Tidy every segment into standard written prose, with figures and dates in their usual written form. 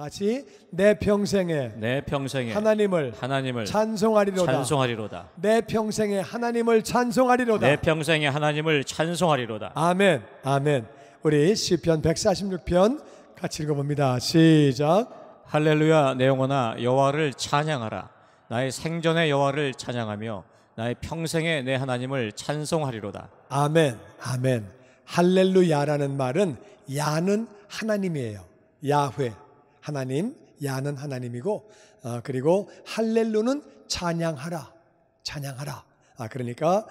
같이 내 평생에 하나님을 찬송하리로다. 내 평생에 하나님을 찬송하리로다. 내 평생에 하나님을 찬송하리로다. 아멘. 아멘. 우리 시편 146편 같이 읽어봅니다. 시작. 할렐루야. 내 영혼아 여호와를 찬양하라. 나의 생전의 여호와를 찬양하며 나의 평생에 내 하나님을 찬송하리로다. 아멘. 아멘. 할렐루야라는 말은 야는 하나님이에요. 야훼 하나님, 야는 하나님이고, 그리고 할렐루는 찬양하라, 찬양하라. 그러니까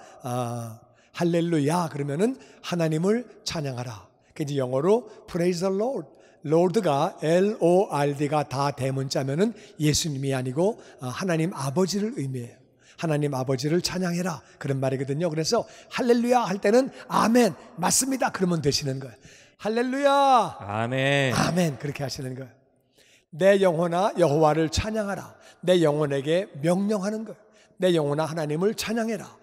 할렐루야 그러면은 하나님을 찬양하라. 그 이제 영어로 praise the Lord. Lord가 Lord가 다 대문자면은 예수님이 아니고 하나님 아버지를 의미해요. 하나님 아버지를 찬양해라 그런 말이거든요. 그래서 할렐루야 할 때는 아멘 맞습니다 그러면 되시는 거예요. 할렐루야 아멘 아멘 그렇게 하시는 거예요. 내 영혼아 여호와를 찬양하라. 내 영혼에게 명령하는 거예요. 내 영혼아 하나님을 찬양해라.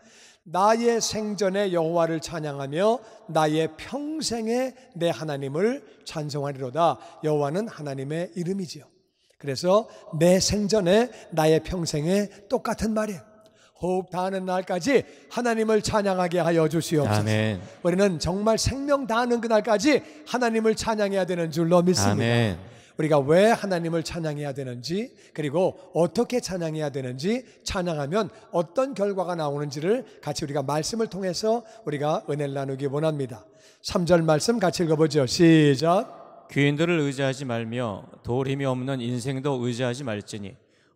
나의 생전에 여호와를 찬양하며 나의 평생에 내 하나님을 찬송하리로다. 여호와는 하나님의 이름이지요. 그래서 내 생전에 나의 평생에 똑같은 말이에요. 호흡 다하는 날까지 하나님을 찬양하게 하여 주시옵소서. 아멘. 우리는 정말 생명 다하는 그날까지 하나님을 찬양해야 되는 줄로 믿습니다. 아멘. 우리가 왜 하나님을 찬양해야 되는지, 그리고 어떻게 찬양해야 되는지, 찬양하면 어떤 결과가 나오는지를 같이 우리가 말씀을 통해서 우리가 은혜를 나누기 원합니다. 3절 말씀 같이 읽어보죠. 시작. 귀인들을 의지하지 말며 도울 힘이 없는 인생도 의지하지 말지니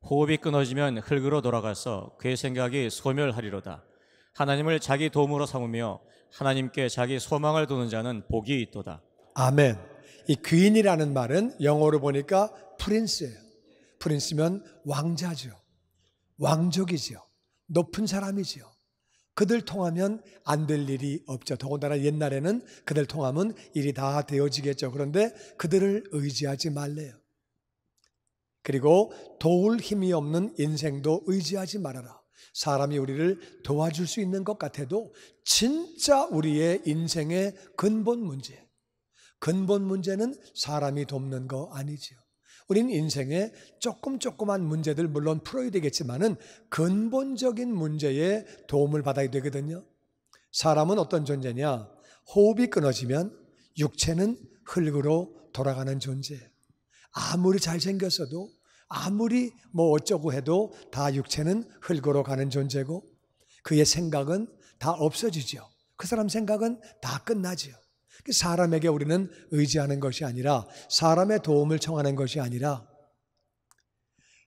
호흡이 끊어지면 흙으로 돌아가서 그의 생각이 소멸하리로다. 하나님을 자기 도움으로 삼으며 하나님께 자기 소망을 두는 자는 복이 있도다. 아멘. 이 귀인이라는 말은 영어로 보니까 프린스예요. 프린스면 왕자죠. 왕족이죠. 높은 사람이죠. 그들 통하면 안 될 일이 없죠. 더군다나 옛날에는 그들 통하면 일이 다 되어지겠죠. 그런데 그들을 의지하지 말래요. 그리고 도울 힘이 없는 인생도 의지하지 말아라. 사람이 우리를 도와줄 수 있는 것 같아도 진짜 우리의 인생의 근본 문제는 사람이 돕는 거 아니죠. 우린 인생에 조그만 문제들 물론 풀어야 되겠지만은 근본적인 문제에 도움을 받아야 되거든요. 사람은 어떤 존재냐? 호흡이 끊어지면 육체는 흙으로 돌아가는 존재예요. 아무리 잘생겼어도 아무리 뭐 어쩌고 해도 다 육체는 흙으로 가는 존재고 그의 생각은 다 없어지죠. 그 사람 생각은 다 끝나죠. 사람에게 우리는 의지하는 것이 아니라 사람의 도움을 청하는 것이 아니라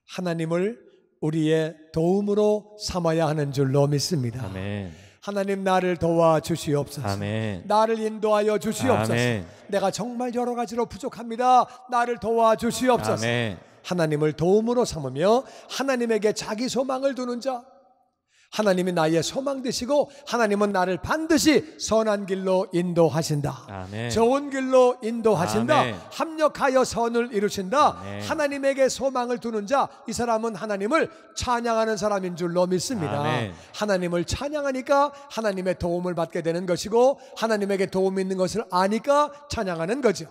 하나님을 우리의 도움으로 삼아야 하는 줄로 믿습니다. 아멘. 하나님 나를 도와주시옵소서. 아멘. 나를 인도하여 주시옵소서. 아멘. 내가 정말 여러 가지로 부족합니다. 나를 도와주시옵소서. 아멘. 하나님을 도움으로 삼으며 하나님에게 자기 소망을 두는 자, 하나님이 나의 소망 되시고 하나님은 나를 반드시 선한 길로 인도하신다. 아멘. 좋은 길로 인도하신다. 아멘. 합력하여 선을 이루신다. 아멘. 하나님에게 소망을 두는 자, 이 사람은 하나님을 찬양하는 사람인 줄로 믿습니다. 아멘. 하나님을 찬양하니까 하나님의 도움을 받게 되는 것이고 하나님에게 도움이 있는 것을 아니까 찬양하는 거죠.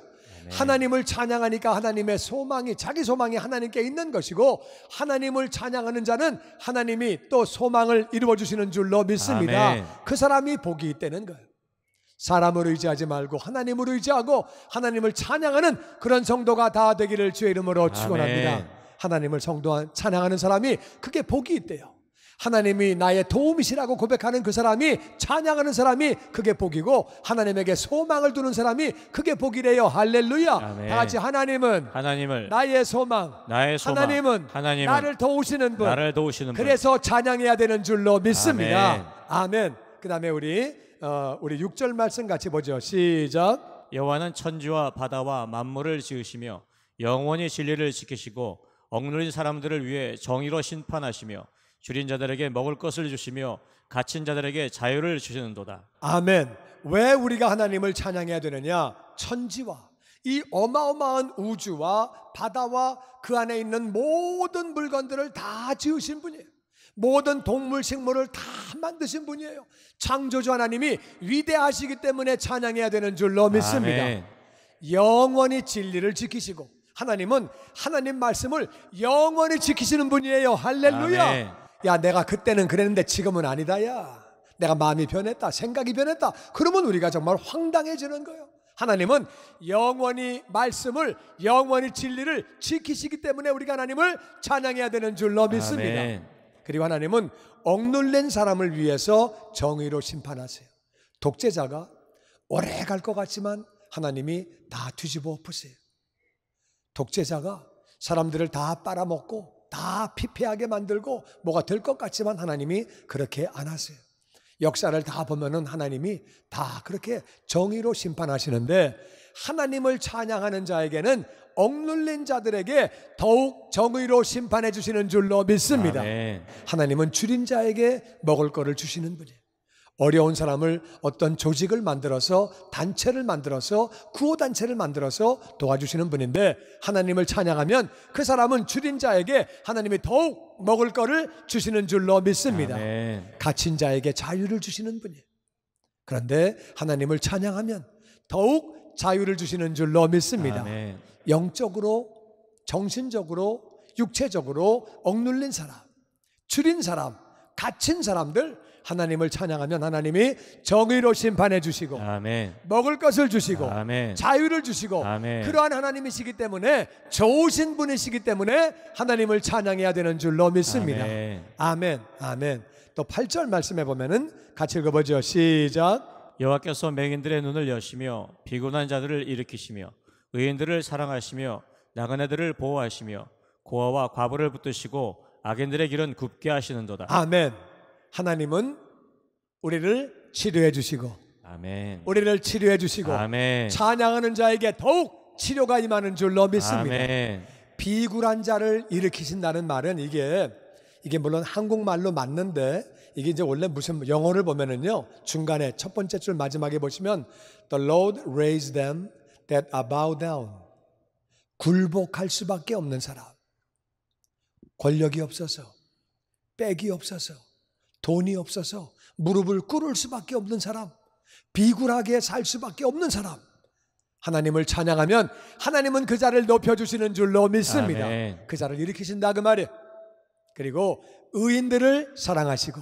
하나님을 찬양하니까 하나님의 소망이, 자기 소망이 하나님께 있는 것이고 하나님을 찬양하는 자는 하나님이 또 소망을 이루어 주시는 줄로 믿습니다. 아멘. 그 사람이 복이 있다는 거예요. 사람을 의지하지 말고 하나님을 의지하고 하나님을 찬양하는 그런 성도가 다 되기를 주의 이름으로 축원합니다. 아멘. 하나님을 찬양하는 사람이 그게 복이 있대요. 하나님이 나의 도움이시라고 고백하는 그 사람이, 찬양하는 사람이 그게 복이고 하나님에게 소망을 두는 사람이 그게 복이래요. 할렐루야. 아멘. 다 같이 하나님은 나의 소망, 하나님은 나를 도우시는 분, 그래서 찬양해야 되는 줄로 믿습니다. 아멘. 그 다음에 우리 6절 말씀 같이 보죠. 시작. 여호와는 천지와 바다와 만물을 지으시며 영원히 진리를 지키시고 억눌린 사람들을 위해 정의로 심판하시며 줄인 자들에게 먹을 것을 주시며 갇힌 자들에게 자유를 주시는도다. 아멘. 왜 우리가 하나님을 찬양해야 되느냐? 천지와 이 어마어마한 우주와 바다와 그 안에 있는 모든 물건들을 다 지으신 분이에요. 모든 동물 식물을 다 만드신 분이에요. 창조주 하나님이 위대하시기 때문에 찬양해야 되는 줄로 믿습니다. 아멘. 영원히 진리를 지키시고 하나님은 하나님 말씀을 영원히 지키시는 분이에요. 할렐루야. 아멘. 야, 내가 그때는 그랬는데 지금은 아니다. 야, 내가 마음이 변했다, 생각이 변했다. 그러면 우리가 정말 황당해지는 거예요. 하나님은 영원히 말씀을, 영원히 진리를 지키시기 때문에 우리가 하나님을 찬양해야 되는 줄로 믿습니다. 아멘. 그리고 하나님은 억눌린 사람을 위해서 정의로 심판하세요. 독재자가 오래 갈 것 같지만 하나님이 다 뒤집어 엎으세요. 독재자가 사람들을 다 빨아먹고 다 피폐하게 만들고 뭐가 될 것 같지만 하나님이 그렇게 안 하세요. 역사를 다 보면은 하나님이 다 그렇게 정의로 심판하시는데, 하나님을 찬양하는 자에게는 억눌린 자들에게 더욱 정의로 심판해 주시는 줄로 믿습니다. 아멘. 하나님은 줄인 자에게 먹을 거를 주시는 분이에요. 어려운 사람을 어떤 조직을 만들어서, 단체를 만들어서, 구호단체를 만들어서 도와주시는 분인데, 하나님을 찬양하면 그 사람은 줄인 자에게 하나님이 더욱 먹을 거를 주시는 줄로 믿습니다. 아멘. 갇힌 자에게 자유를 주시는 분이에요. 그런데 하나님을 찬양하면 더욱 자유를 주시는 줄로 믿습니다. 아멘. 영적으로, 정신적으로, 육체적으로 억눌린 사람, 줄인 사람, 갇힌 사람들, 하나님을 찬양하면 하나님이 정의로 심판해 주시고, 아멘. 먹을 것을 주시고, 아멘. 자유를 주시고, 아멘. 그러한 하나님이시기 때문에, 좋으신 분이시기 때문에 하나님을 찬양해야 되는 줄로 믿습니다. 아멘. 아멘. 아멘. 또 8절 말씀해 보면은 같이 읽어보죠. 시작. 여호와께서 맹인들의 눈을 여시며 비굴한 자들을 일으키시며 의인들을 사랑하시며 나그네들을 보호하시며 고아와 과부를 붙드시고 악인들의 길은 굽게 하시는도다. 아멘. 하나님은 우리를 치료해 주시고, 아멘. 우리를 치료해 주시고, 아멘. 찬양하는 자에게 더욱 치료가 임하는 줄로 믿습니다. 아멘. 비굴한 자를 일으키신다는 말은 이게 물론 한국말로 맞는데, 이게 이제 원래 무슨 영어를 보면은요, 중간에 첫 번째 줄 마지막에 보시면 The Lord raised them that are bowed down. 굴복할 수밖에 없는 사람, 권력이 없어서, 빽이 없어서, 돈이 없어서 무릎을 꿇을 수밖에 없는 사람, 비굴하게 살 수밖에 없는 사람, 하나님을 찬양하면 하나님은 그 자를 높여주시는 줄로 믿습니다. 아멘. 그 자를 일으키신다 그 말이에요. 그리고 의인들을 사랑하시고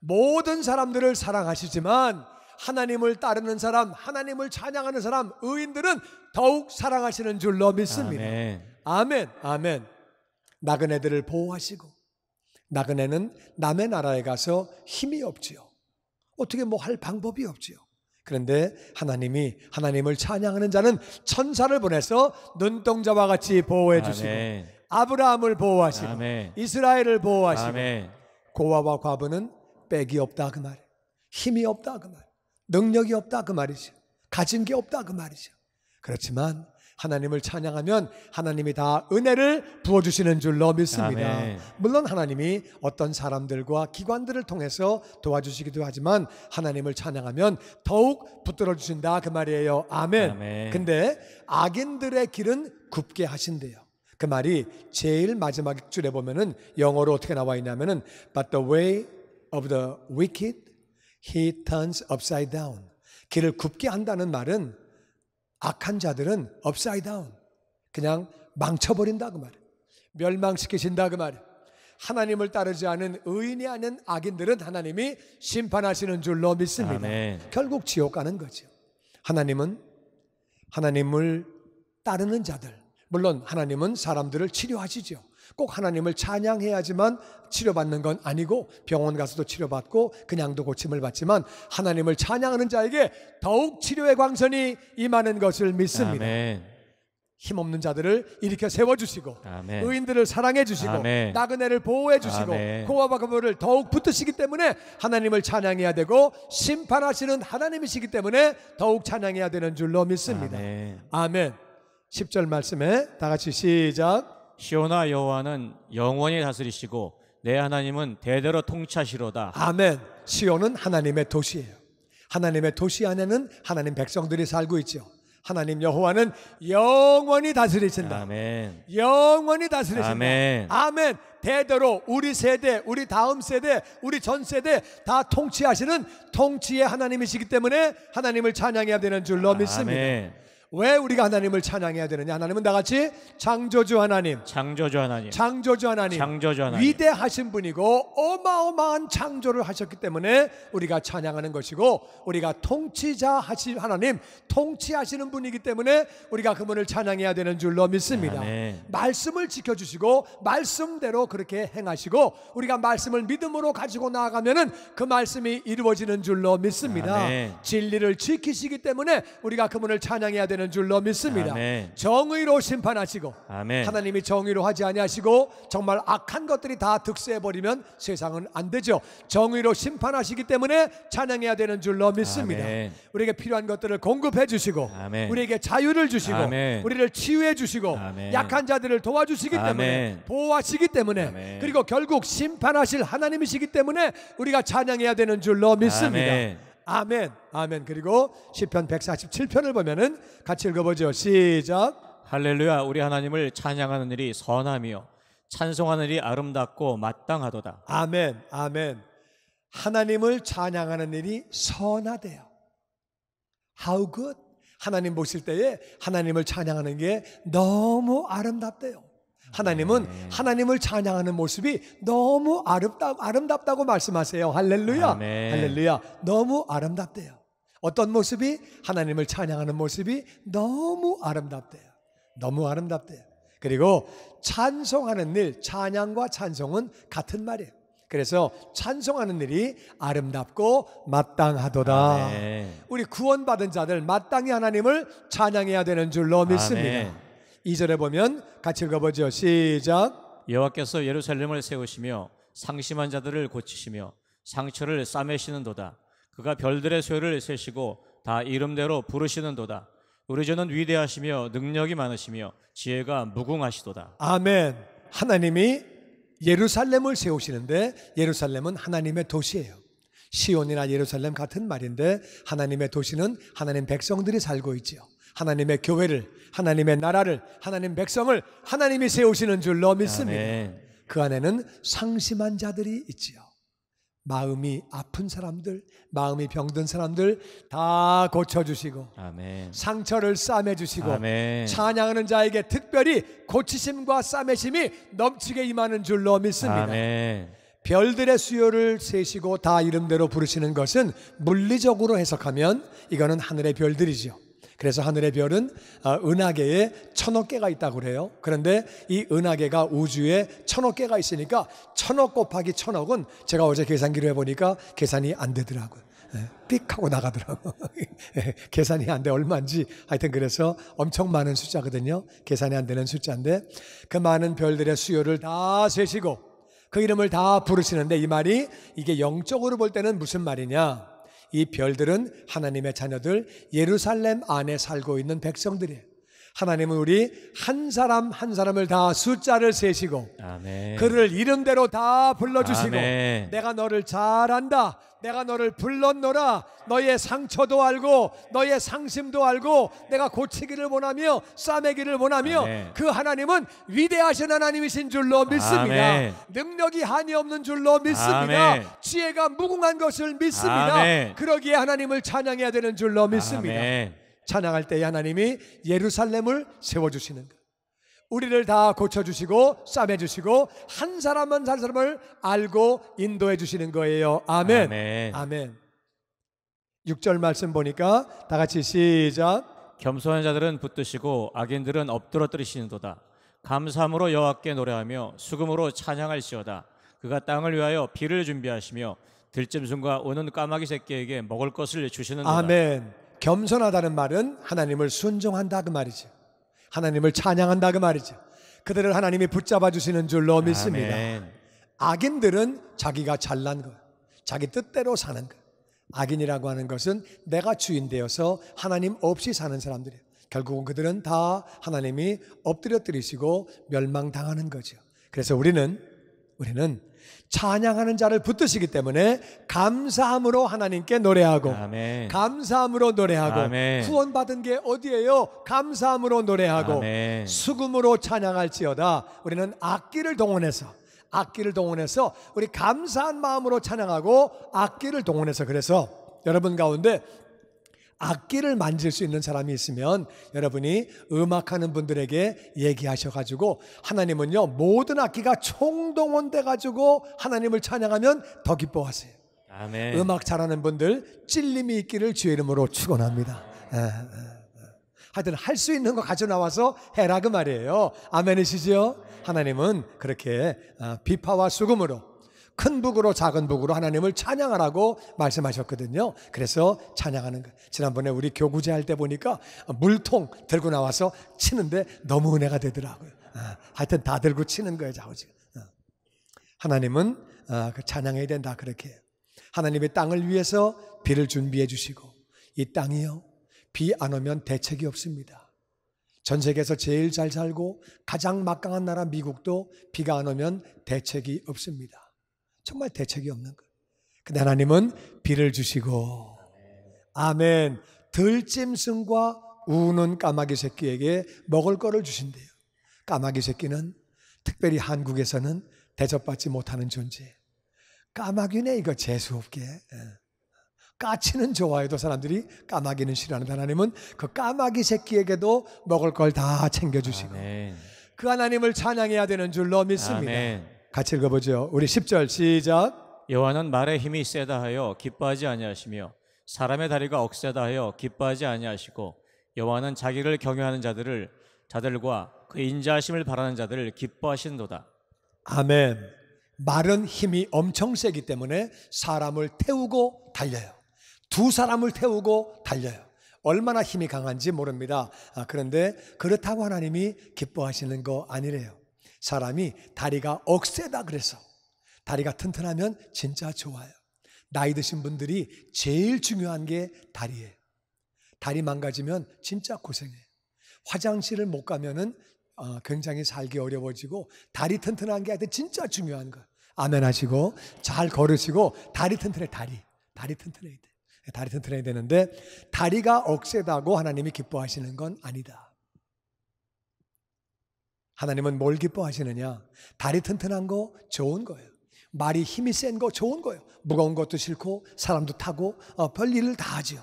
모든 사람들을 사랑하시지만 하나님을 따르는 사람, 하나님을 찬양하는 사람, 의인들은 더욱 사랑하시는 줄로 믿습니다. 아멘. 아멘. 아멘. 나그네들을 보호하시고, 나그네는 남의 나라에 가서 힘이 없지요. 어떻게 뭐 할 방법이 없지요. 그런데 하나님이, 하나님을 찬양하는 자는 천사를 보내서 눈동자와 같이 보호해 주시고, 아멘. 아브라함을 보호하시고, 아멘. 이스라엘을 보호하시고, 아멘. 고아와 과부는 빽이 없다 그 말이에요. 힘이 없다 그 말이에요. 능력이 없다 그 말이죠. 가진 게 없다 그 말이죠. 그렇지만 하나님을 찬양하면 하나님이 다 은혜를 부어주시는 줄로 믿습니다. 아멘. 물론 하나님이 어떤 사람들과 기관들을 통해서 도와주시기도 하지만 하나님을 찬양하면 더욱 붙들어 주신다 그 말이에요. 아멘. 아멘. 근데 악인들의 길은 굽게 하신대요. 그 말이 제일 마지막 줄에 보면은 영어로 어떻게 나와 있냐면은 But the way of the wicked he turns upside down. 길을 굽게 한다는 말은 악한 자들은 upside down, 그냥 망쳐버린다 그 말이에요. 멸망시키신다 그 말이에요. 하나님을 따르지 않은 의인이 아닌 악인들은 하나님이 심판하시는 줄로 믿습니다. 아멘. 결국 지옥 가는 거죠. 하나님은 하나님을 따르는 자들, 물론 하나님은 사람들을 치료하시죠. 꼭 하나님을 찬양해야지만 치료받는 건 아니고, 병원 가서도 치료받고 그냥도 고침을 받지만 하나님을 찬양하는 자에게 더욱 치료의 광선이 임하는 것을 믿습니다. 아멘. 힘없는 자들을 일으켜 세워주시고, 아멘. 의인들을 사랑해 주시고, 아멘. 나그네를 보호해 주시고, 아멘. 고아와 과부를 더욱 붙드시기 때문에 하나님을 찬양해야 되고, 심판하시는 하나님이시기 때문에 더욱 찬양해야 되는 줄로 믿습니다. 아멘. 아멘. 10절 말씀에 다 같이 시작. 시온아 여호와는 영원히 다스리시고 내 하나님은 대대로 통치하시로다. 아멘. 시온은 하나님의 도시예요. 하나님의 도시 안에는 하나님 백성들이 살고 있죠. 하나님 여호와는 영원히 다스리신다. 아멘. 영원히 다스리신다. 아멘. 아멘. 대대로 우리 세대, 우리 다음 세대, 우리 전 세대 다 통치하시는 통치의 하나님이시기 때문에 하나님을 찬양해야 되는 줄로 믿습니다. 아멘. 왜 우리가 하나님을 찬양해야 되느냐? 하나님은 나같이 창조주 하나님, 창조주 하나님, 창조주 하나님, 창조주 하나님, 위대하신 분이고 어마어마한 창조를 하셨기 때문에 우리가 찬양하는 것이고, 우리가 통치자 하신 하나님, 통치하시는 분이기 때문에 우리가 그분을 찬양해야 되는 줄로 믿습니다. 아멘. 말씀을 지켜주시고 말씀대로 그렇게 행하시고, 우리가 말씀을 믿음으로 가지고 나아가면은 그 말씀이 이루어지는 줄로 믿습니다. 아멘. 진리를 지키시기 때문에 우리가 그분을 찬양해야 되는 줄로 믿습니다. 아멘. 정의로 심판하시고, 아멘. 하나님이 정의로 하지 아니하시고 정말 악한 것들이 다 득세해 버리면 세상은 안 되죠. 정의로 심판하시기 때문에 찬양해야 되는 줄로 믿습니다. 아멘. 우리에게 필요한 것들을 공급해 주시고, 아멘. 우리에게 자유를 주시고, 아멘. 우리를 치유해 주시고, 아멘. 약한 자들을 도와주시기 때문에, 아멘. 보호하시기 때문에, 아멘. 그리고 결국 심판하실 하나님이시기 때문에 우리가 찬양해야 되는 줄로 믿습니다. 아멘. 아멘. 아멘. 그리고 시편 147편을 보면은 같이 읽어보죠. 시작. 할렐루야. 우리 하나님을 찬양하는 일이 선하며 찬송하는 일이 아름답고 마땅하도다. 아멘. 아멘. 하나님을 찬양하는 일이 선하대요. How good? 하나님 보실 때에 하나님을 찬양하는 게 너무 아름답대요. 하나님은 하나님을 찬양하는 모습이 너무 아름답다고 말씀하세요. 할렐루야. 아멘. 할렐루야. 너무 아름답대요. 어떤 모습이? 하나님을 찬양하는 모습이 너무 아름답대요. 너무 아름답대요. 그리고 찬송하는 일, 찬양과 찬송은 같은 말이에요. 그래서 찬송하는 일이 아름답고 마땅하도다. 아멘. 우리 구원받은 자들 마땅히 하나님을 찬양해야 되는 줄로 믿습니다. 아멘. 2절에 보면 같이 읽어보죠. 시작. 여호와께서 예루살렘을 세우시며 상심한 자들을 고치시며 상처를 싸매시는도다. 그가 별들의 수요를 세시고 다 이름대로 부르시는도다. 우리 주는 위대하시며 능력이 많으시며 지혜가 무궁하시도다. 아멘. 하나님이 예루살렘을 세우시는데, 예루살렘은 하나님의 도시예요. 시온이나 예루살렘 같은 말인데, 하나님의 도시는 하나님 백성들이 살고 있지요. 하나님의 교회를, 하나님의 나라를, 하나님 백성을 하나님이 세우시는 줄로 믿습니다. 아멘. 그 안에는 상심한 자들이 있지요. 마음이 아픈 사람들, 마음이 병든 사람들 다 고쳐주시고, 아멘. 상처를 싸매주시고, 아멘. 찬양하는 자에게 특별히 고치심과 싸매심이 넘치게 임하는 줄로 믿습니다. 아멘. 별들의 수요를 세시고 다 이름대로 부르시는 것은 물리적으로 해석하면 이거는 하늘의 별들이죠. 그래서 하늘의 별은 은하계에 1000억 개가 있다고 그래요. 그런데 이 은하계가 우주에 1000억 개가 있으니까 1000억 곱하기 1000억은 제가 어제 계산기로 해보니까 계산이 안 되더라고요. 삑 하고 나가더라고요. 계산이 안 돼. 얼마인지. 하여튼 그래서 엄청 많은 숫자거든요. 계산이 안 되는 숫자인데, 그 많은 별들의 수요를 다 세시고 그 이름을 다 부르시는데, 이 말이 이게 영적으로 볼 때는 무슨 말이냐? 이 별들은 하나님의 자녀들, 예루살렘 안에 살고 있는 백성들이에요. 하나님은 우리 한 사람 한 사람을 다 숫자를 세시고, 아멘. 그를 이름대로 다 불러주시고, 아멘. 내가 너를 잘 안다, 내가 너를 불렀노라, 너의 상처도 알고 너의 상심도 알고 내가 고치기를 원하며 싸매기를 원하며, 아멘. 그 하나님은 위대하신 하나님이신 줄로 믿습니다. 아멘. 능력이 한이 없는 줄로 믿습니다. 아멘. 지혜가 무궁한 것을 믿습니다. 아멘. 그러기에 하나님을 찬양해야 되는 줄로 믿습니다. 아멘. 찬양할 때 하나님이 예루살렘을 세워주시는 것, 우리를 다 고쳐주시고 싸매주시고 한 사람 한 사람을 알고 인도해 주시는 거예요. 아멘. 아멘. 아멘. 6절 말씀 보니까 다 같이 시작. 겸손한 자들은 붙드시고 악인들은 엎드러뜨리시는도다. 감사함으로 여호와께 노래하며 수금으로 찬양할지어다. 그가 땅을 위하여 비를 준비하시며 들짐승과 오는 까마귀 새끼에게 먹을 것을 주시는도다. 아멘. 겸손하다는 말은 하나님을 순종한다 그 말이죠. 하나님을 찬양한다 그 말이죠. 그들을 하나님이 붙잡아 주시는 줄로 믿습니다. 아멘. 악인들은 자기가 잘난 것, 자기 뜻대로 사는 것. 악인이라고 하는 것은 내가 주인 되어서 하나님 없이 사는 사람들이에요. 결국은 그들은 다 하나님이 엎드려뜨리시고 멸망당하는 거죠. 그래서 우리는 찬양하는 자를 붙드시기 때문에 감사함으로 하나님께 노래하고, 아멘. 감사함으로 노래하고, 아멘. 구원받은 게 어디예요? 감사함으로 노래하고, 아멘. 수금으로 찬양할지어다. 우리는 악기를 동원해서 우리 감사한 마음으로 찬양하고 악기를 동원해서, 그래서 여러분 가운데 악기를 만질 수 있는 사람이 있으면 여러분이 음악하는 분들에게 얘기하셔가지고 하나님은요 모든 악기가 총동원돼 가지고 하나님을 찬양하면 더 기뻐하세요. 아멘. 음악 잘하는 분들 찔림이 있기를 주의 이름으로 축원합니다. 하여튼 할 수 있는 거 가져 나와서 해라 그 말이에요. 아멘이시죠? 하나님은 그렇게 비파와 수금으로 큰 북으로 작은 북으로 하나님을 찬양하라고 말씀하셨거든요. 그래서 찬양하는 거예요. 지난번에 우리 교구제 할 때 보니까 물통 들고 나와서 치는데 너무 은혜가 되더라고요. 하여튼 다 들고 치는 거예요. 자우지가. 하나님은 그 찬양해야 된다 그렇게 해요. 하나님의 땅을 위해서 비를 준비해 주시고 이 땅이요 비 안 오면 대책이 없습니다. 전 세계에서 제일 잘 살고 가장 막강한 나라 미국도 비가 안 오면 대책이 없습니다. 정말 대책이 없는 거예요. 근데 하나님은 비를 주시고 아멘 들짐승과 우는 까마귀 새끼에게 먹을 거를 주신대요. 까마귀 새끼는 특별히 한국에서는 대접받지 못하는 존재. 까마귀네 이거 재수없게. 까치는 좋아해도 사람들이 까마귀는 싫어하는데 하나님은 그 까마귀 새끼에게도 먹을 걸 다 챙겨주시고 아멘. 그 하나님을 찬양해야 되는 줄로 믿습니다. 아멘. 같이 읽어보죠. 우리 10절 시작. 여호와는 말의 힘이 세다 하여 기뻐하지 아니하시며 사람의 다리가 억세다 하여 기뻐하지 아니하시고 여호와는 자기를 경외하는 자들과 그 인자하심을 바라는 자들을 기뻐하신도다. 아멘. 말은 힘이 엄청 세기 때문에 사람을 태우고 달려요. 두 사람을 태우고 달려요. 얼마나 힘이 강한지 모릅니다. 그런데 그렇다고 하나님이 기뻐하시는 거 아니래요. 사람이 다리가 억세다 그래서 다리가 튼튼하면 진짜 좋아요. 나이 드신 분들이 제일 중요한 게 다리예요. 다리 망가지면 진짜 고생해요. 화장실을 못 가면은 굉장히 살기 어려워지고 다리 튼튼한 게 하여튼 진짜 중요한 거예요. 아멘 하시고 잘 걸으시고 다리 튼튼해. 다리 튼튼해야 돼. 다리 튼튼해야 되는데 다리가 억세다고 하나님이 기뻐하시는 건 아니다. 하나님은 뭘 기뻐하시느냐? 다리 튼튼한 거 좋은 거예요. 말이 힘이 센 거 좋은 거예요. 무거운 것도 싫고 사람도 타고 별일을 다 하죠.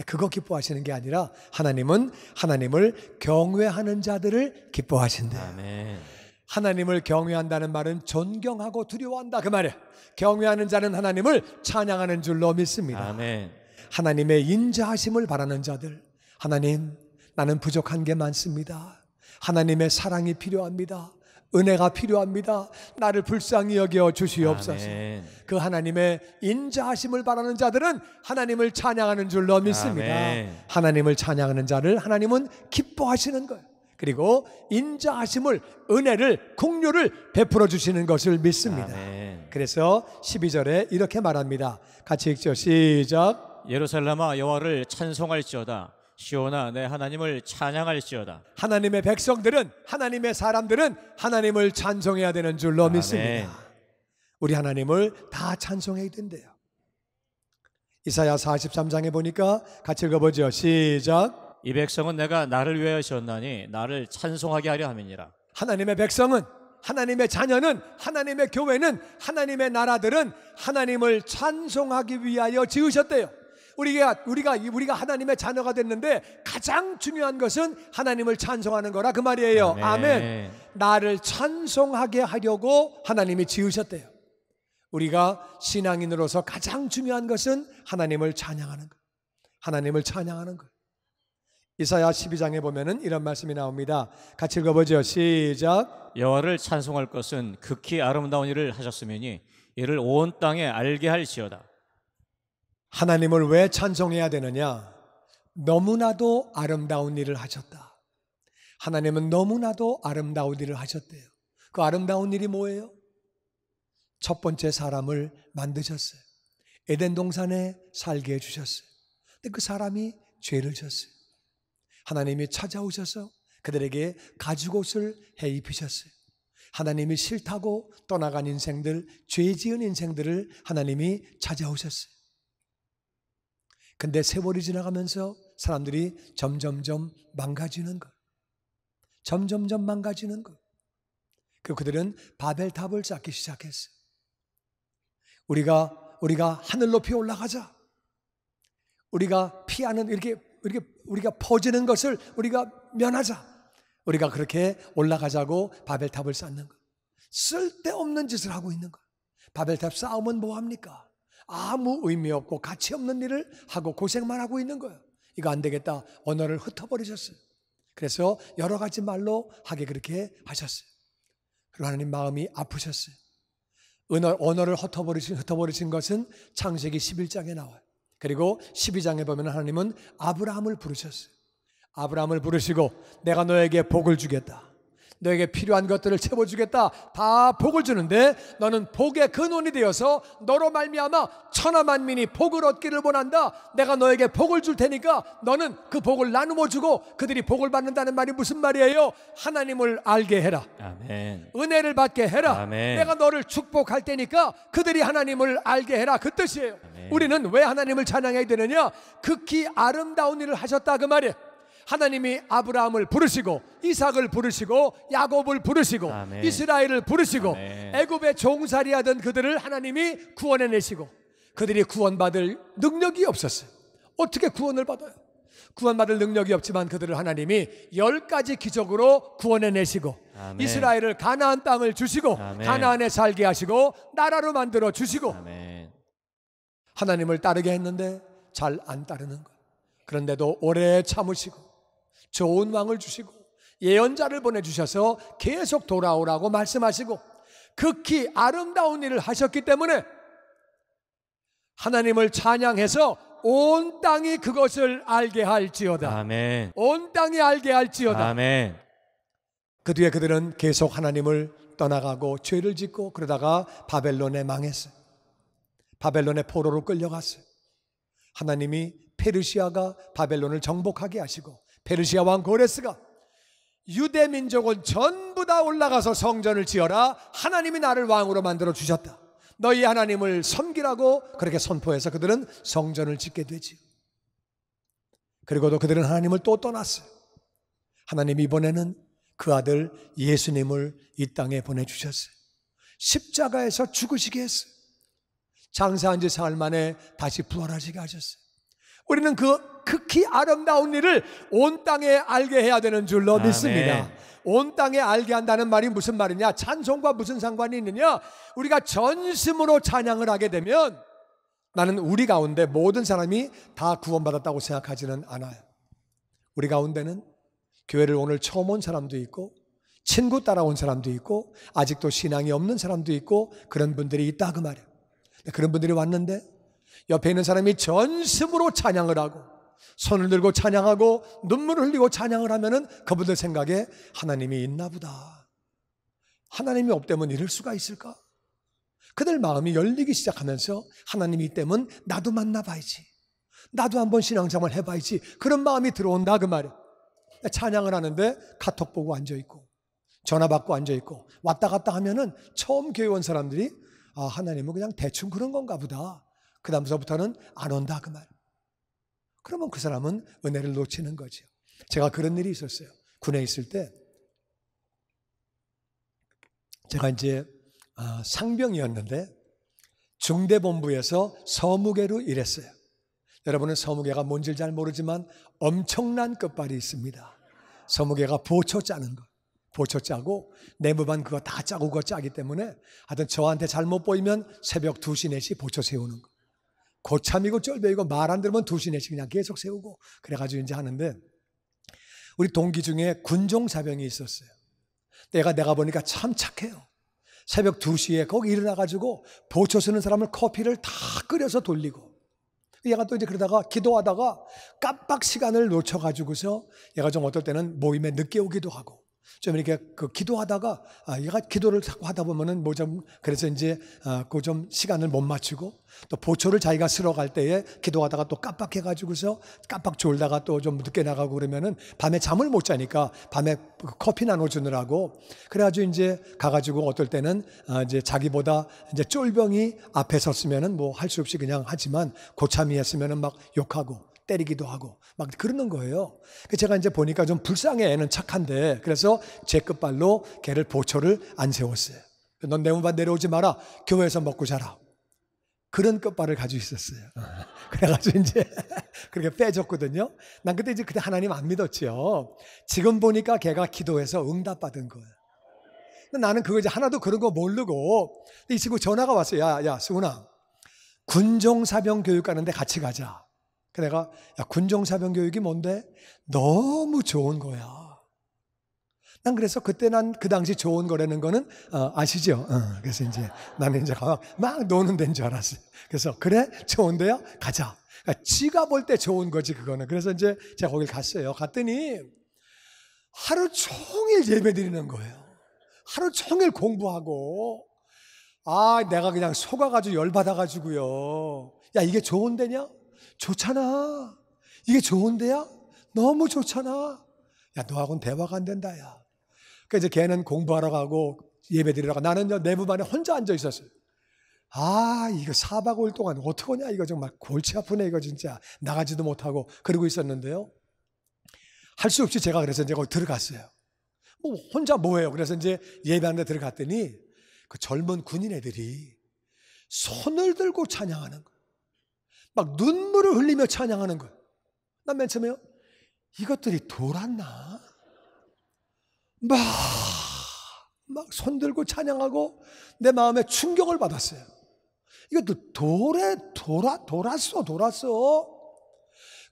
그거 기뻐하시는 게 아니라 하나님은 하나님을 경외하는 자들을 기뻐하신대요. 아멘. 하나님을 경외한다는 말은 존경하고 두려워한다 그 말이에요. 경외하는 자는 하나님을 찬양하는 줄로 믿습니다. 아멘. 하나님의 인자하심을 바라는 자들, 하나님 나는 부족한 게 많습니다. 하나님의 사랑이 필요합니다. 은혜가 필요합니다. 나를 불쌍히 여겨 주시옵소서. 아멘. 그 하나님의 인자하심을 바라는 자들은 하나님을 찬양하는 줄로 믿습니다. 아멘. 하나님을 찬양하는 자를 하나님은 기뻐하시는 거예요. 그리고 인자하심을 은혜를 긍휼을 베풀어 주시는 것을 믿습니다. 아멘. 그래서 12절에 이렇게 말합니다. 같이 읽죠. 시작. 예루살렘아 여호와를 찬송할지어다. 시온아 내 하나님을 찬양할지어다. 하나님의 백성들은 하나님의 사람들은 하나님을 찬송해야 되는 줄로 아멘. 믿습니다. 우리 하나님을 다 찬송해야 된대요. 이사야 43장에 보니까 같이 읽어보죠. 시작. 이 백성은 내가 나를 위하여 지었나니 나를 찬송하게 하려 함이니라. 하나님의 백성은 하나님의 자녀는 하나님의 교회는 하나님의 나라들은 하나님을 찬송하기 위하여 지으셨대요. 우리가 하나님의 자녀가 됐는데 가장 중요한 것은 하나님을 찬송하는 거라 그 말이에요. 아멘. 아멘. 나를 찬송하게 하려고 하나님이 지으셨대요. 우리가 신앙인으로서 가장 중요한 것은 하나님을 찬양하는 것. 하나님을 찬양하는 것. 이사야 12장에 보면은 이런 말씀이 나옵니다. 같이 읽어보죠. 시작. 여호와를 찬송할 것은 극히 아름다운 일을 하셨으니 이를 온 땅에 알게 할지어다. 하나님을 왜 찬송해야 되느냐? 너무나도 아름다운 일을 하셨다. 하나님은 너무나도 아름다운 일을 하셨대요. 그 아름다운 일이 뭐예요? 첫 번째 사람을 만드셨어요. 에덴 동산에 살게 해주셨어요. 근데 그 사람이 죄를 졌어요. 하나님이 찾아오셔서 그들에게 가죽옷을 해입히셨어요. 하나님이 싫다고 떠나간 인생들, 죄 지은 인생들을 하나님이 찾아오셨어요. 근데 세월이 지나가면서 사람들이 점점점 망가지는 것. 점점점 망가지는 것. 그들은 바벨탑을 쌓기 시작했어요. 우리가 하늘 높이 올라가자. 우리가 피하는 이렇게 우리가 퍼지는 것을 우리가 면하자. 우리가 그렇게 올라가자고 바벨탑을 쌓는 것. 쓸데없는 짓을 하고 있는 것. 바벨탑 쌓으면 뭐합니까? 아무 의미 없고 가치 없는 일을 하고 고생만 하고 있는 거예요. 이거 안 되겠다. 언어를 흩어버리셨어요. 그래서 여러 가지 말로 하게 그렇게 하셨어요. 그리고 하나님 마음이 아프셨어요. 언어를 흩어버리신 것은 창세기 11장에 나와요. 그리고 12장에 보면 하나님은 아브라함을 부르셨어요. 아브라함을 부르시고 내가 너에게 복을 주겠다. 너에게 필요한 것들을 채워주겠다. 다 복을 주는데 너는 복의 근원이 되어서 너로 말미암아 천하 만민이 복을 얻기를 원한다. 내가 너에게 복을 줄 테니까 너는 그 복을 나누어 주고 그들이 복을 받는다는 말이 무슨 말이에요? 하나님을 알게 해라. 아멘. 은혜를 받게 해라. 아멘. 내가 너를 축복할 테니까 그들이 하나님을 알게 해라. 그 뜻이에요. 아멘. 우리는 왜 하나님을 찬양해야 되느냐? 극히 아름다운 일을 하셨다 그 말이에요. 하나님이 아브라함을 부르시고 이삭을 부르시고 야곱을 부르시고 아멘. 이스라엘을 부르시고 아멘. 애굽에 종살이하던 그들을 하나님이 구원해내시고 그들이 구원받을 능력이 없었어요. 어떻게 구원을 받아요? 구원받을 능력이 없지만 그들을 하나님이 10가지 기적으로 구원해내시고 아멘. 이스라엘을 가나안 땅을 주시고 아멘. 가나안에 살게 하시고 나라로 만들어 주시고 아멘. 하나님을 따르게 했는데 잘 안 따르는 거예요. 그런데도 오래 참으시고 좋은 왕을 주시고 예언자를 보내주셔서 계속 돌아오라고 말씀하시고 극히 아름다운 일을 하셨기 때문에 하나님을 찬양해서 온 땅이 그것을 알게 할지어다. 아멘. 온 땅이 알게 할지어다. 아멘. 그 뒤에 그들은 계속 하나님을 떠나가고 죄를 짓고 그러다가 바벨론에 망했어요. 바벨론의 포로로 끌려갔어요. 하나님이 페르시아가 바벨론을 정복하게 하시고 페르시아 왕 고레스가 유대 민족은 전부 다 올라가서 성전을 지어라. 하나님이 나를 왕으로 만들어 주셨다. 너희 하나님을 섬기라고 그렇게 선포해서 그들은 성전을 짓게 되지. 그리고도 그들은 하나님을 또 떠났어요. 하나님이 이번에는 그 아들 예수님을 이 땅에 보내주셨어요. 십자가에서 죽으시게 했어요. 장사한 지 사흘 만에 다시 부활하시게 하셨어요. 우리는 그 극히 아름다운 일을 온 땅에 알게 해야 되는 줄로 아멘. 믿습니다. 온 땅에 알게 한다는 말이 무슨 말이냐? 찬송과 무슨 상관이 있느냐? 우리가 전심으로 찬양을 하게 되면 나는 우리 가운데 모든 사람이 다 구원받았다고 생각하지는 않아요. 우리 가운데는 교회를 오늘 처음 온 사람도 있고 친구 따라온 사람도 있고 아직도 신앙이 없는 사람도 있고 그런 분들이 있다 그 말이에요. 그런 분들이 왔는데 옆에 있는 사람이 전심으로 찬양을 하고 손을 들고 찬양하고 눈물을 흘리고 찬양을 하면은 그분들 생각에 하나님이 있나 보다. 하나님이 없다면 이럴 수가 있을까? 그들 마음이 열리기 시작하면서 하나님이 있다면 나도 만나봐야지. 나도 한번 신앙생활 해봐야지. 그런 마음이 들어온다 그 말이에요. 찬양을 하는데 카톡 보고 앉아있고 전화 받고 앉아있고 왔다 갔다 하면은 처음 교회 온 사람들이 아, 하나님은 그냥 대충 그런 건가 보다. 그 다음서부터는 안 온다 그 말. 그러면 그 사람은 은혜를 놓치는 거죠. 제가 그런 일이 있었어요. 군에 있을 때 제가 이제 상병이었는데 중대본부에서 서무계로 일했어요. 여러분은 서무계가 뭔지 잘 모르지만 엄청난 끝발이 있습니다. 서무계가 보초 짜는 거. 보초 짜고 내무반 그거 다 짜고 그거 짜기 때문에 하여튼 저한테 잘못 보이면 새벽 2시 4시 보초 세우는 거. 고참이고 쫄배이고 말 안 들으면 2시 4시 그냥 계속 세우고 그래가지고 이제 하는데 우리 동기 중에 군종사병이 있었어요. 내가 보니까 참 착해요. 새벽 2시에 거기 일어나가지고 보초 쓰는 사람을 커피를 다 끓여서 돌리고 얘가 또 이제 그러다가 기도하다가 깜빡 시간을 놓쳐가지고서 얘가 좀 어떨 때는 모임에 늦게 오기도 하고 좀 이렇게 그 기도하다가 얘가 기도를 자꾸 하다 보면은 뭐 좀 그래서 이제 그 좀 시간을 못 맞추고 또 보초를 자기가 쓰러 갈 때에 기도하다가 또 깜빡해가지고서 깜빡 졸다가 또 좀 늦게 나가고 그러면은 밤에 잠을 못 자니까 밤에 커피 나눠주느라고 그래가지고 이제 가가지고 어떨 때는 이제 자기보다 이제 쫄병이 앞에 섰으면은 뭐 할 수 없이 그냥 하지만 고참이 했으면은 막 욕하고 때리기도 하고 막 그러는 거예요. 제가 이제 보니까 좀 불쌍해. 애는 착한데 그래서 제 끝발로 걔를 보초를 안 세웠어요. 넌 내무반 내려오지 마라. 교회에서 먹고 자라. 그런 끝발을 가지고 있었어요. 그래가지고 이제 그렇게 빼줬거든요. 난 그때 하나님 안 믿었죠. 지금 보니까 걔가 기도해서 응답받은 거예요. 근데 나는 그거 이제 하나도 그런 거 모르고, 이 친구 전화가 왔어요. 야, 승훈아, 군종사병 교육 가는데 같이 가자. 그래서 내가, 야, 군종사병 교육이 뭔데? 너무 좋은 거야. 난 그래서 그때 난 그 당시 좋은 거라는 거는 아시죠? 그래서 이제 나는 이제 막 노는 데인 줄 알았어요. 그래서 그래? 좋은데요? 가자. 그러니까 지가 볼 때 좋은 거지 그거는. 그래서 이제 제가 거길 갔어요. 갔더니 하루 종일 예배 드리는 거예요. 하루 종일 공부하고, 내가 그냥 속아가지고 열받아가지고요. 야, 이게 좋은 데냐? 좋잖아. 이게 좋은 데야? 너무 좋잖아. 야, 너하고는 대화가 안 된다, 야. 그래서 이제 걔는 공부하러 가고 예배 드리러 가고, 나는 내부반에 혼자 앉아 있었어요. 이거 4박 5일 동안 어떡하냐, 이거 정말 골치 아프네, 이거 진짜. 나가지도 못하고 그러고 있었는데요. 할 수 없이 제가 그래서 이제 거기 들어갔어요. 혼자 뭐해요? 그래서 이제 예배하는 데 들어갔더니 그 젊은 군인 애들이 손을 들고 찬양하는 거예요. 막 눈물을 흘리며 찬양하는 거예요. 난 맨 처음에요, 이것들이 돌았나? 막 손 들고 찬양하고 내 마음에 충격을 받았어요. 이것도 돌았어.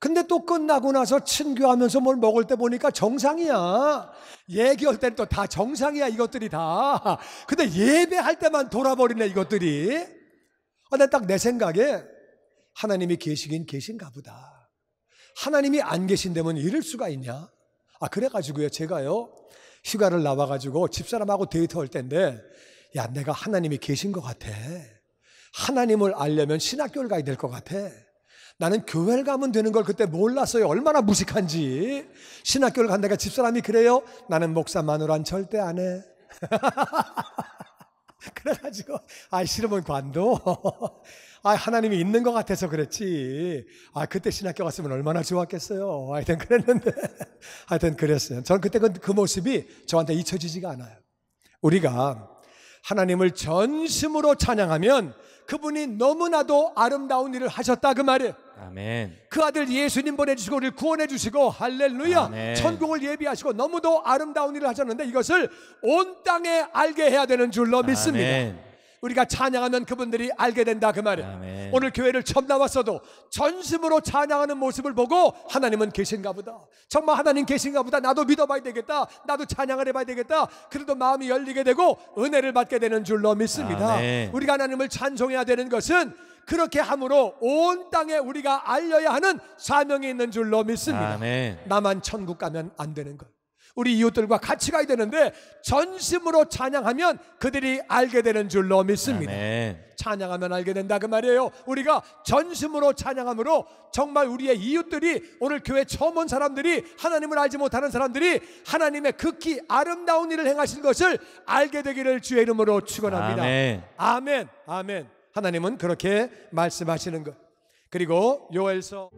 근데 또 끝나고 나서 친교하면서 뭘 먹을 때 보니까 정상이야. 얘기할 때는 또 다 정상이야, 이것들이 다. 근데 예배할 때만 돌아버리네, 이것들이. 근데 딱 내 생각에 하나님이 계시긴 계신가 보다. 하나님이 안 계신다면 이럴 수가 있냐? 그래가지고요, 제가요, 휴가를 나와가지고 집사람하고 데이트할 때인데, 야, 내가 하나님이 계신 것 같아. 하나님을 알려면 신학교를 가야 될 것 같아. 나는 교회를 가면 되는 걸 그때 몰랐어요. 얼마나 무식한지. 신학교를 간다니까 집사람이 그래요. 나는 목사 마누라는 절대 안 해. 그래가지고 싫으면 관둬. 하나님이 있는 것 같아서 그랬지. 그때 신학교 갔으면 얼마나 좋았겠어요. 하여튼 그랬는데, 하여튼 그랬어요. 저는 그때 그 모습이 저한테 잊혀지지가 않아요. 우리가 하나님을 전심으로 찬양하면 그분이 너무나도 아름다운 일을 하셨다, 그 말이에요. 아멘. 그 아들 예수님 보내주시고 우리를 구원해 주시고, 할렐루야. 아멘. 천국을 예비하시고 너무도 아름다운 일을 하셨는데 이것을 온 땅에 알게 해야 되는 줄로 믿습니다. 아멘. 우리가 찬양하면 그분들이 알게 된다, 그 말이에요. 아멘. 오늘 교회를 처음 나왔어도 전심으로 찬양하는 모습을 보고 하나님은 계신가 보다, 정말 하나님 계신가 보다, 나도 믿어봐야 되겠다, 나도 찬양을 해봐야 되겠다, 그래도 마음이 열리게 되고 은혜를 받게 되는 줄로 믿습니다. 아멘. 우리가 하나님을 찬송해야 되는 것은 그렇게 함으로 온 땅에 우리가 알려야 하는 사명이 있는 줄로 믿습니다. 아멘. 나만 천국 가면 안 되는 것, 우리 이웃들과 같이 가야 되는데 전심으로 찬양하면 그들이 알게 되는 줄로 믿습니다. 아멘. 찬양하면 알게 된다, 그 말이에요. 우리가 전심으로 찬양함으로 정말 우리의 이웃들이, 오늘 교회 처음 온 사람들이, 하나님을 알지 못하는 사람들이 하나님의 극히 아름다운 일을 행하신 것을 알게 되기를 주의 이름으로 축원합니다. 아멘. 아멘. 아멘. 하나님은 그렇게 말씀하시는 것. 그리고 요엘서